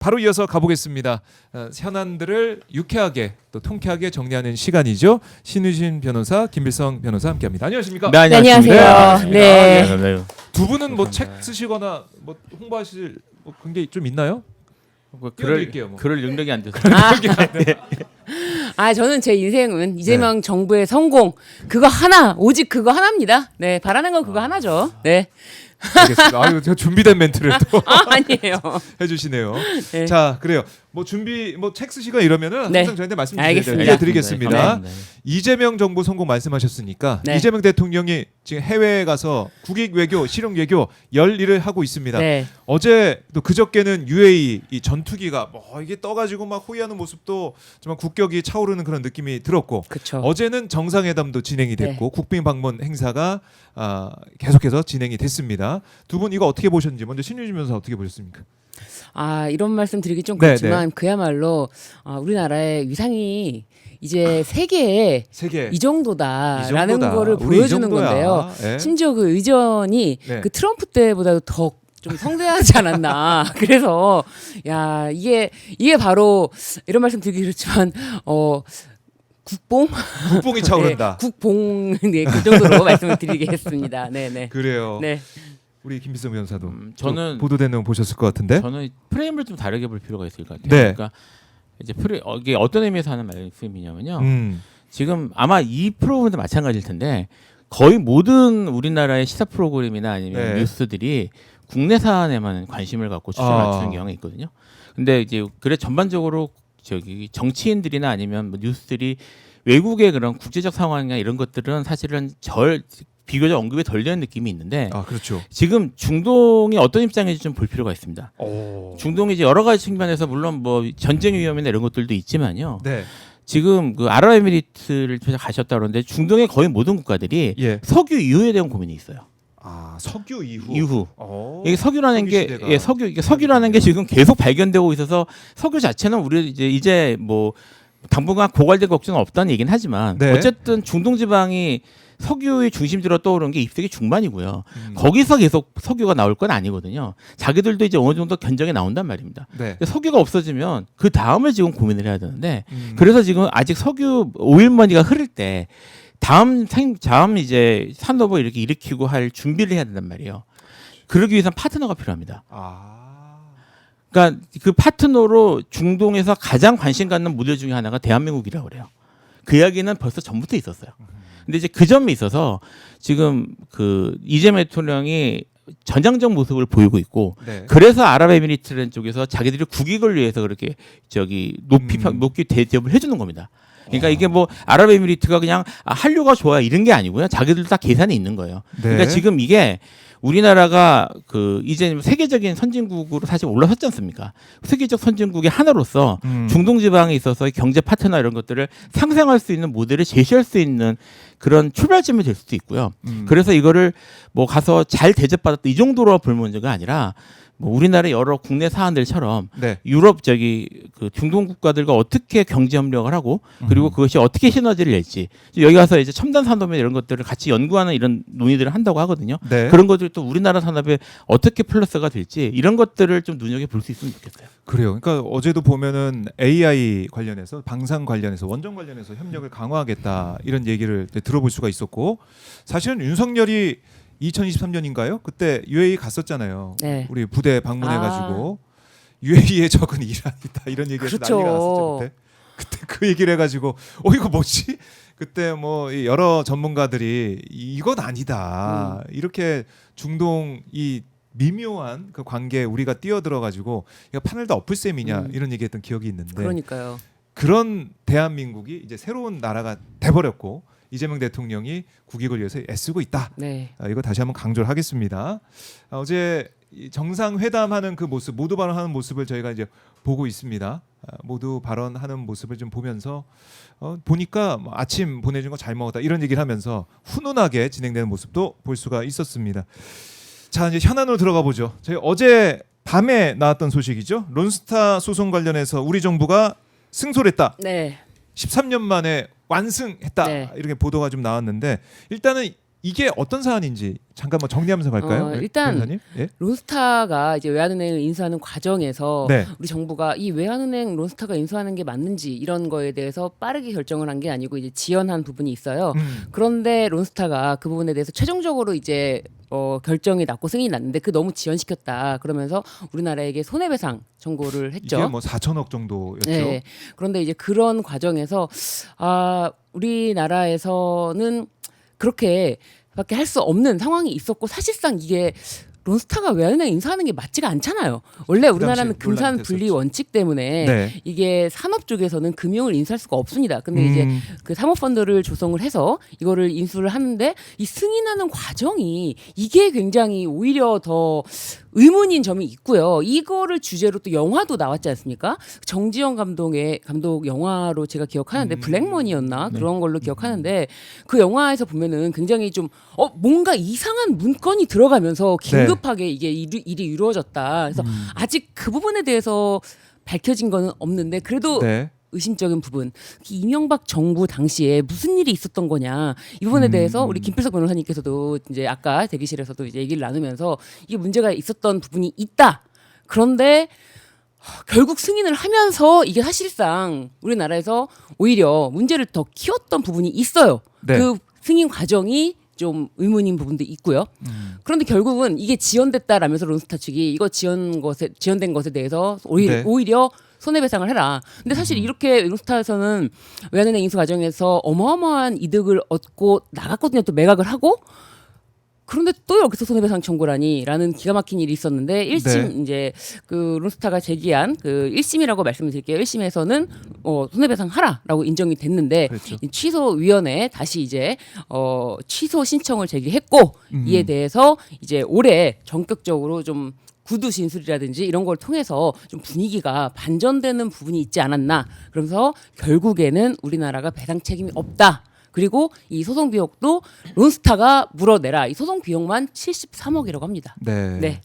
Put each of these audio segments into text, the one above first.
바로 이어서 가보겠습니다. 현안들을 유쾌하게 또 통쾌하게 정리하는 시간이죠. 신의진 변호사, 김필성 변호사 함께합니다. 안녕하십니까? 네, 안녕하세요. 네. 네. 두 분은 뭐 책 쓰시거나 뭐 홍보하실 뭐 그런 게 좀 있나요? 띄워드릴게요, 뭐. 그럴 능력이 안 돼서. 저는 제 인생은 이재명 정부의 성공 그거 하나 오직 그거 하나입니다. 네, 바라는 건 그거 하나죠. 네. 알겠습니다. 아유, 제가 준비된 멘트를 또 아니에요. 해주시네요. 네. 자, 그래요. 뭐 준비 뭐 책 쓰시거나 이러면은 네. 항상 저희한테 말씀 알겠습니다. 드리겠습니다. 네. 이재명 정부 성공 말씀하셨으니까 네. 이재명 대통령이 지금 해외에 가서 국익 외교, 실용 외교 열일을 하고 있습니다. 네. 어제 또 그저께는 UAE 이 전투기가 뭐 이게 떠가지고 막 호위하는 모습도 정말 국격이 차오르는 그런 느낌이 들었고 그렇죠. 어제는 정상회담도 진행이 됐고 국빈 방문 행사가 계속해서 진행이 됐습니다. 두 분 이거 어떻게 보셨는지 먼저 신유진 변호사 어떻게 보셨습니까? 이런 말씀 드리기 좀 네, 그렇지만 그야말로 우리나라의 위상이 이제 세계에 이 정도다라는 거를 보여주는 건데요. 네. 심지어 그 의전이 네. 그 트럼프 때보다도 더 좀 성대하지 않았나. 그래서 이게 바로 이런 말씀 드리기 그렇지만 국뽕이 차오른다. 네, 국봉 그 정도로 말씀을 드리겠습니다. 네네. 그래요. 네. 우리 김필성 변호사도 저는 보도된 내용 보셨을 것 같은데. 저는 프레임을 좀 다르게 볼 필요가 있을 것 같아요. 네. 그러니까 이제 이게 어떤 의미에서 하는 말씀이냐면요. 음. 지금 아마 이 프로그램도 마찬가지일 텐데 거의 모든 우리나라의 시사 프로그램이나 아니면 네. 뉴스들이 국내 사안에만 관심을 갖고 초점을 맞추는 경향이 있거든요. 근데 이제 전반적으로 정치인들이나 아니면 뭐 뉴스들이 외국의 그런 국제적 상황이나 이런 것들은 사실은 비교적 언급이 덜 되는 느낌이 있는데 그렇죠. 지금 중동이 어떤 입장인지 좀 볼 필요가 있습니다. 중동이 이제 여러 가지 측면에서 물론 뭐 전쟁 위험이나 이런 것들도 있지만요. 네. 지금 그 아랍에미리트를 가셨다 그러는데 중동의 거의 모든 국가들이 석유 이후에 대한 고민이 있어요. 석유 이후. 이게 석유라는 게 시대가. 석유라는 게 지금 계속 발견되고 있어서 석유 자체는 우리 이제 뭐 당분간 고갈될 걱정은 없다는 얘기는 하지만 네. 어쨌든 중동 지방이 석유의 중심지로 떠오르는 게 20세기 중반이고요. 거기서 계속 석유가 나올 건 아니거든요. 자기들도 이제 어느 정도 견적이 나온단 말입니다. 네. 근데 석유가 없어지면 그 다음을 지금 고민을 해야 되는데 그래서 지금 아직 석유 오일머니가 흐를 때 다음 이제 산업을 이렇게 일으키고 할 준비를 해야 된단 말이에요. 그러기 위해서는 파트너가 필요합니다. 그러니까 그 파트너로 중동에서 가장 관심 갖는 모델 중에 하나가 대한민국이라고 그래요. 그 이야기는 벌써 전부터 있었어요. 근데 이제 그 점에 있어서 지금 그 이재명 대통령이 전향적 모습을 보이고 있고 네. 그래서 아랍에미리트라는 쪽에서 자기들이 국익을 위해서 그렇게 높이 대접을 해주는 겁니다. 그러니까 이게 뭐 아랍에미리트가 그냥 한류가 좋아 이런 게 아니고요. 자기들도 다 계산이 있는 거예요. 네. 그러니까 지금 이게 우리나라가 그 이제 세계적인 선진국으로 사실 올라섰지 않습니까? 세계적 선진국의 하나로서 중동 지방에 있어서 경제 파트너 이런 것들을 상생할 수 있는 모델을 제시할 수 있는 그런 출발점이 될 수도 있고요. 그래서 이거를 뭐 가서 잘 대접받았다 이 정도로 볼 문제가 아니라 뭐 우리나라 여러 국내 사안들처럼 네. 유럽 그 중동 국가들과 어떻게 경제 협력을 하고 그리고 그것이 어떻게 시너지를 낼지 여기 가서 이제 첨단 산업이나 이런 것들을 같이 연구하는 이런 논의들을 한다고 하거든요. 네. 그런 것들이 또 우리나라 산업에 어떻게 플러스가 될지 이런 것들을 좀 눈여겨 볼 수 있으면 좋겠어요. 그래요. 그러니까 어제도 보면은 AI 관련해서 방산 관련해서 원전 관련해서 협력을 강화하겠다 이런 얘기를 들어볼 수가 있었고 사실은 윤석열이 2023년인가요? 그때 UAE 갔었잖아요. 네. 우리 부대 방문해가지고 UAE의 적은 이란이다 이런 얘기해서 그렇죠. 난리가 났었죠. 그때 그 얘기를 해가지고 이거 뭐지? 그때 뭐 여러 전문가들이 이건 아니다 이렇게 중동 이 미묘한 그 관계에 우리가 뛰어들어가지고 이거 판을 다 엎을 셈이냐 이런 얘기했던 기억이 있는데 그러니까요. 그런 대한민국이 이제 새로운 나라가 돼버렸고 이재명 대통령이 국익을 위해서 애쓰고 있다. 네. 이거 다시 한번 강조를 하겠습니다. 어제 정상회담하는 그 모습, 모두 발언하는 모습을 저희가 이제 보고 있습니다. 모두 발언하는 모습을 좀 보면서 보니까 뭐 아침 보내준 거 잘 먹었다 이런 얘기를 하면서 훈훈하게 진행되는 모습도 볼 수가 있었습니다. 자 이제 현안으로 들어가 보죠. 저희 어제 밤에 나왔던 소식이죠. 론스타 소송 관련해서 우리 정부가 승소했다. 네. 13년 만에 완승했다 네. 이렇게 보도가 좀 나왔는데 일단은 이게 어떤 사안인지 잠깐 뭐 정리하면서 갈까요? 일단 변호사님? 예? 론스타가 이제 외환은행을 인수하는 과정에서 네. 우리 정부가 이 외환은행 론스타가 인수하는 게 맞는지 이런 거에 대해서 빠르게 결정을 한 게 아니고 이제 지연한 부분이 있어요. 그런데 론스타가 그 부분에 대해서 최종적으로 이제 결정이 났고 승인이 났는데 그 너무 지연시켰다. 그러면서 우리나라에게 손해배상 청구를 했죠. 이게 뭐 4천억 정도였죠. 네. 그런데 이제 그런 과정에서 우리나라에서는 그렇게밖에 할 수 없는 상황이 있었고 사실상 이게 론스타가 외환은행 인수하는 게 맞지가 않잖아요. 원래 우리나라는 그 당시에 논란이 금산 분리 됐었죠. 원칙 때문에 네. 이게 산업 쪽에서는 금융을 인수할 수가 없습니다. 근데 이제 그 사모펀드를 조성을 해서 이거를 인수를 하는데 이 승인하는 과정이 이게 굉장히 오히려 더 의문인 점이 있고요. 이거를 주제로 또 영화도 나왔지 않습니까? 정지영 감독 영화로 제가 기억하는데 블랙머니였나 그런 걸로 기억하는데 그 영화에서 보면은 굉장히 좀 뭔가 이상한 문건이 들어가면서 긴급하게 이게 일이 이루어졌다. 그래서 아직 그 부분에 대해서 밝혀진 거는 없는데 그래도 네. 의심적인 부분 이명박 정부 당시에 무슨 일이 있었던 거냐 이 부분에 대해서 우리 김필석 변호사님께서도 이제 아까 대기실에서도 이제 얘기를 나누면서 이게 문제가 있었던 부분이 있다. 그런데 결국 승인을 하면서 이게 사실상 우리나라에서 오히려 문제를 더 키웠던 부분이 있어요. 네. 그 승인 과정이 좀 의문인 부분도 있고요. 그런데 결국은 이게 지연됐다라면서 론스타 측이 이거 지연된 것에 대해서 오히려 손해배상을 해라. 근데 사실 이렇게 론스타에서는 외환은행 인수 과정에서 어마어마한 이득을 얻고 나갔거든요. 또 매각을 하고. 그런데 또 여기서 손해배상 청구라니라는 기가 막힌 일이 있었는데 1심 이제 그 론스타가 제기한 그 1심이라고 말씀을 드릴게요. 1심에서는 손해배상 하라라고 인정이 됐는데 그렇죠. 이 취소위원회에 다시 이제 취소 신청을 제기했고 이에 대해서 이제 올해 전격적으로 좀 구두 진술이라든지 이런 걸 통해서 좀 분위기가 반전되는 부분이 있지 않았나. 그러면서 결국에는 우리나라가 배상 책임이 없다. 그리고 이 소송 비용도 론스타가 물어내라. 이 소송 비용만 73억이라고 합니다. 네. 네.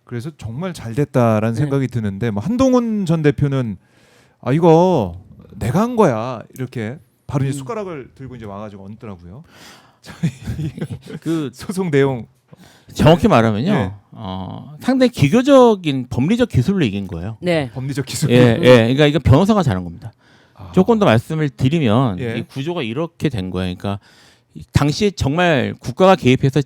그래서 정말 잘 됐다라는 생각이 드는데 뭐 한동훈 전 대표는 이거 내가 한 거야 이렇게 바로 이제 숟가락을 들고 이제 와가지고 얹더라고요. 그 소송 내용 정확히 말하면요, 네. 상당히 기교적인 법리적 기술로 이긴 거예요. 네. 법리적 기술. 예, 그러니까 이거 변호사가 잘한 겁니다. 조금 더 말씀을 드리면 예. 이 구조가 이렇게 된 거예요. 그러니까 당시에 정말 국가가 개입해서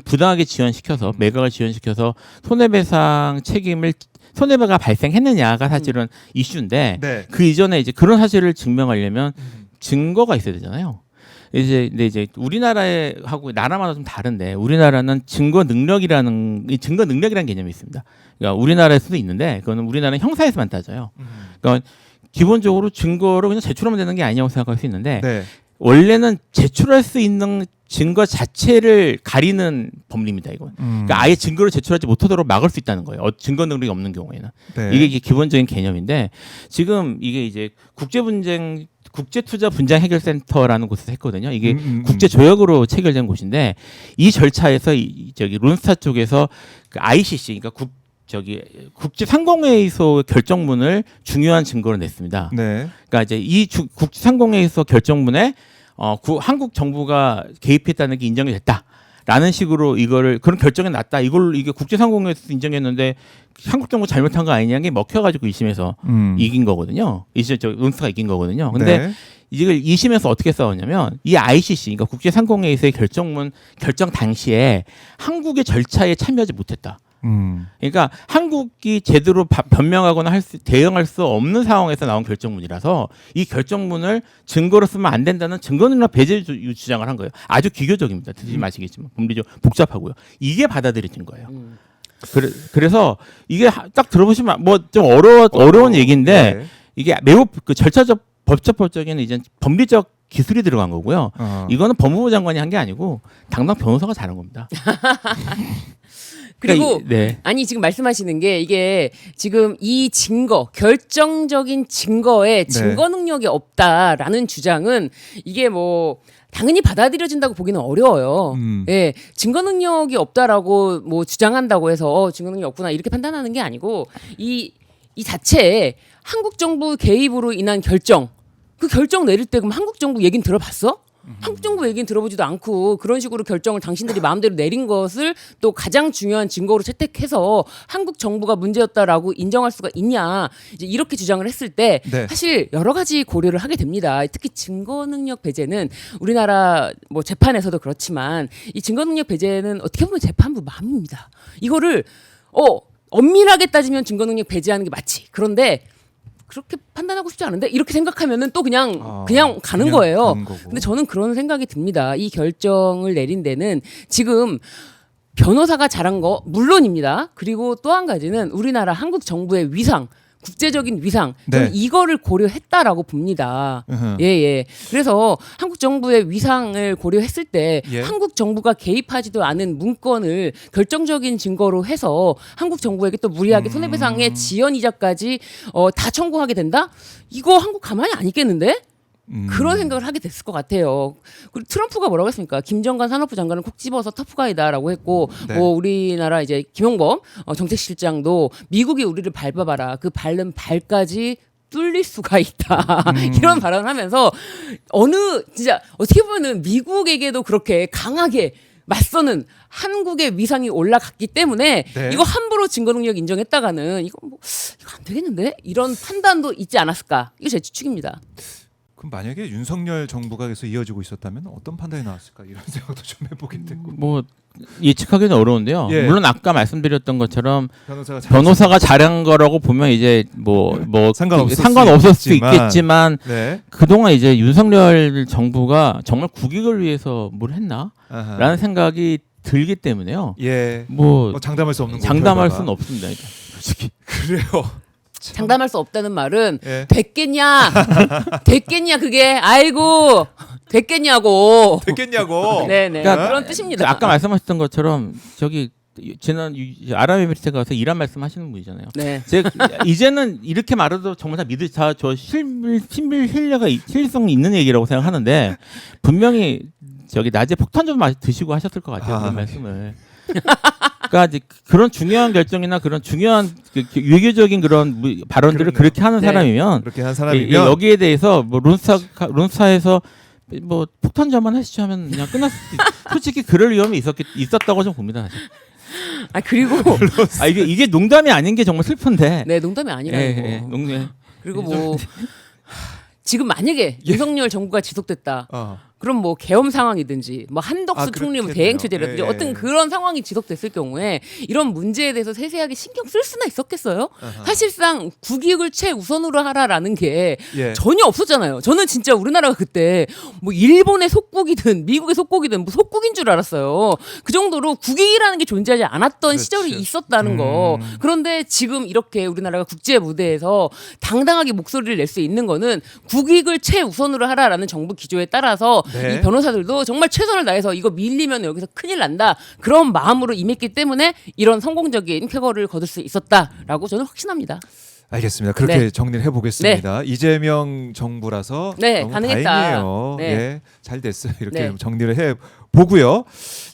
부당하게 지연시켜서 매각을 지연시켜서 손해배가 발생했느냐가 사실은 이슈인데 네. 그 이전에 이제 그런 사실을 증명하려면 증거가 있어야 되잖아요. 근데 이제 우리나라하고 나라마다 좀 다른데 우리나라는 증거 능력이라는 개념이 있습니다. 그러니까 우리나라에서도 있는데 그거는 우리나라는 형사에서만 따져요. 그러니까 기본적으로 증거를 그냥 제출하면 되는 게 아니냐고 생각할 수 있는데 네. 원래는 제출할 수 있는 증거 자체를 가리는 법리입니다. 이건. 그러니까 아예 증거를 제출하지 못하도록 막을 수 있다는 거예요. 증거 능력이 없는 경우에는. 네. 이게 기본적인 개념인데 지금 이게 이제 국제투자분쟁 해결센터라는 곳에서 했거든요. 이게 국제조약으로 체결된 곳인데 이 절차에서 저기 론스타 쪽에서 그 ICC, 그러니까 국제상공회의소 결정문을 중요한 증거로 냈습니다. 네. 그러니까 이제 이 국제상공회의소 결정문에 한국 정부가 개입했다는 게 인정이 됐다라는 식으로 그런 결정이 났다. 이게 국제상공회의소 인정했는데 한국 정부 잘못한 거 아니냐는 게 먹혀가지고 2심에서 이긴 거거든요. 론스타가 이긴 거거든요. 근데 네. 이걸 2심에서 어떻게 싸웠냐면 이 ICC, 그러니까 국제상공회의소의 결정 당시에 한국의 절차에 참여하지 못했다. 그러니까 한국이 제대로 변명하거나 대응할 수 없는 상황에서 나온 결정문이라서 이 결정문을 증거로 쓰면 안 된다는 증거능력 배제 주장을 한 거예요. 아주 기교적입니다. 듣지 마시겠지만 법리적 복잡하고요. 이게 받아들여진 거예요. 그래서 이게 딱 들어보시면 뭐 좀 어려운 얘기인데 네. 이게 매우 그 절차적 법적인 이제 법리적 기술이 들어간 거고요. 이거는 법무부 장관이 한 게 아니고 당당 변호사가 잘한 겁니다. 그리고 네. 아니 지금 말씀하시는 게 이게 지금 이 결정적인 증거에 증거 능력이 없다라는 주장은 이게 뭐 당연히 받아들여진다고 보기는 어려워요. 예, 증거 능력이 없다라고 뭐 주장한다고 해서 증거 능력이 없구나 이렇게 판단하는 게 아니고 이 자체에 한국 정부 개입으로 인한 결정, 그 결정 내릴 때 그럼 한국 정부 얘기는 들어봤어? 한국 정부 얘기는 들어보지도 않고 그런 식으로 결정을 당신들이 마음대로 내린 것을 또 가장 중요한 증거로 채택해서 한국 정부가 문제였다라고 인정할 수가 있냐 이제 이렇게 주장을 했을 때 네. 사실 여러 가지 고려를 하게 됩니다. 특히 증거 능력 배제는 우리나라 뭐 재판에서도 그렇지만 이 증거 능력 배제는 어떻게 보면 재판부 맘입니다. 이거를 엄밀하게 따지면 증거 능력 배제하는 게 맞지. 그런데 그렇게 판단하고 싶지 않은데 이렇게 생각하면은 또 그냥 가는 거예요. 가는 거고. 근데 저는 그런 생각이 듭니다. 이 결정을 내린 데는 지금 변호사가 잘한 거 물론입니다. 그리고 또 한 가지는 우리나라 한국 정부의 위상, 국제적인 위상, 저는 네. 이거를 고려했다라고 봅니다. 으흠. 예. 그래서 한국 정부의 위상을 고려했을 때 예. 한국 정부가 개입하지도 않은 문건을 결정적인 증거로 해서 한국 정부에게 또 무리하게 손해배상의 지연이자까지 다 청구하게 된다? 이거 한국 가만히 안 있겠는데? 그런 생각을 하게 됐을 것 같아요. 그리고 트럼프가 뭐라고 했습니까? 김정관 산업부 장관을 콕 집어서 터프가이다라고 했고, 네. 뭐 우리나라 이제 김용범 정책실장도 미국이 우리를 밟아봐라. 그 밟는 발까지 뚫릴 수가 있다. 이런 발언을 하면서 진짜 어떻게 보면은 미국에게도 그렇게 강하게 맞서는 한국의 위상이 올라갔기 때문에 네. 이거 함부로 증거 능력 인정했다가는 이거 안 되겠는데? 이런 판단도 있지 않았을까? 이게 제 추측입니다. 그럼 만약에 윤석열 정부가 계속 이어지고 있었다면 어떤 판단이 나왔을까 이런 생각도 좀 해보게 되고. 뭐 예측하기는 어려운데요. 예. 물론 아까 말씀드렸던 것처럼 변호사가 변호사가 잘한 거라고 보면 이제 뭐 상관없을 수 있겠지만 네. 그동안 이제 윤석열 정부가 정말 국익을 위해서 뭘 했나라는 아하. 생각이 들기 때문에요. 예. 뭐 장담할 수 없는 장담할 결과가. 수는 없습니다. 이거. 솔직히. 그래요. 장담할 수 없다는 말은 예. 됐겠냐? 됐겠냐 그게? 아이고 됐겠냐고. 됐겠냐고. 네네 그러니까 그런 뜻입니다. 아까 말씀하셨던 것처럼 저기 지난 아랍에미리트에 가서 이란 말씀하시는 분이잖아요. 네. 이제는 이렇게 말해도 정말 다 믿을 저 실성이 있는 얘기라고 생각하는데 분명히 저기 낮에 폭탄 좀 드시고 하셨을 것 같아요. 그런 말씀을. 그러니까 이제 그런 중요한 결정이나 그런 중요한 외교적인 그런 발언들을 그렇네요. 그렇게 하는 네. 사람이면 그렇게 한 사람이면 여기에 대해서 뭐 론스타에서 뭐 폭탄 저만 하시죠 하면 그냥 끝났을 수 솔직히 그럴 위험이 있었다고 좀 봅니다. 사실. 그리고 이게 농담이 아닌 게 정말 슬픈데. 네 농담이 아니라고. 농담. 그리고 뭐 지금 만약에 윤석열 정부가 지속됐다. 그럼 뭐 계엄 상황이든지 뭐 한덕수 총리 뭐 그렇겠네요. 대행 체제라든지 예, 예. 어떤 그런 상황이 지속됐을 경우에 이런 문제에 대해서 세세하게 신경 쓸 수나 있었겠어요? 아하. 사실상 국익을 최우선으로 하라라는 게 예. 전혀 없었잖아요. 저는 진짜 우리나라가 그때 뭐 일본의 속국이든 미국의 속국이든 뭐 속국인 줄 알았어요. 그 정도로 국익이라는 게 존재하지 않았던 그렇죠. 시절이 있었다는 거. 그런데 지금 이렇게 우리나라가 국제 무대에서 당당하게 목소리를 낼 수 있는 거는 국익을 최우선으로 하라라는 정부 기조에 따라서 네. 이 변호사들도 정말 최선을 다해서 이거 밀리면 여기서 큰일 난다. 그런 마음으로 임했기 때문에 이런 성공적인 쾌거를 거둘 수 있었다라고 저는 확신합니다. 알겠습니다. 그렇게 네. 정리를 해보겠습니다. 이재명 정부라서 네, 너무 가능했다. 다행이에요. 네. 예, 잘 됐어요. 이렇게 네. 정리를 해 보고요.